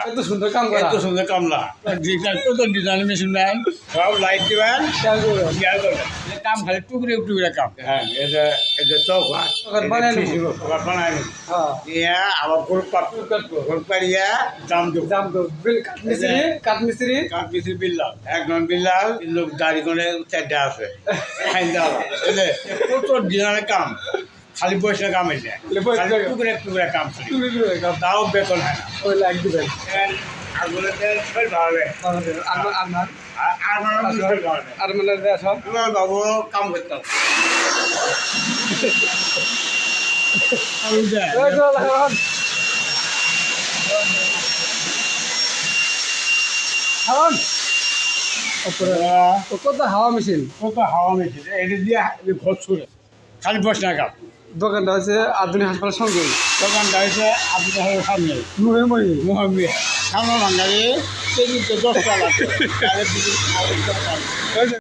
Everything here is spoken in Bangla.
এত সুন্দর কাম করা এত সুন্দর কামলা ডিজাইন মেশিন নেন সব লাইট দিবেন কাম খালি টুকরে টুকরে কাম হ্যাঁ এটা চৌক বানায় বানায় হ্যাঁ আবার গরু গরু পাড়িয়া দাম দেবো দাম তো কাঠমিস্ত্রি কাঠমিস্ত্রি বিল্লাল একজন বিল্লাল লোক দাড়ি করে চারটা আছে প্রচুর ডিজাইনের কাম খালি বয়সের কাম এসে টুকরে টুকরে কাম তাও বেতন হয় না ওই লাইক দিবেন আগুনে ফেল ভাবে আর মানে দেয়া সব বাবু কাম করতাম হাওয়ান কত হাওয়া মেশিন কত হাওয়া মেশিন এটা দিয়ে ঘর ছুড়ে খালি বস না কাম দোকানটা হচ্ছে আধুনিক হাসপাতালের সঙ্গে দোকানটা হয়েছে আপনার সামনে মুহেময়ী মোহাম্মদ সামনে বাঙালি 10 টাকা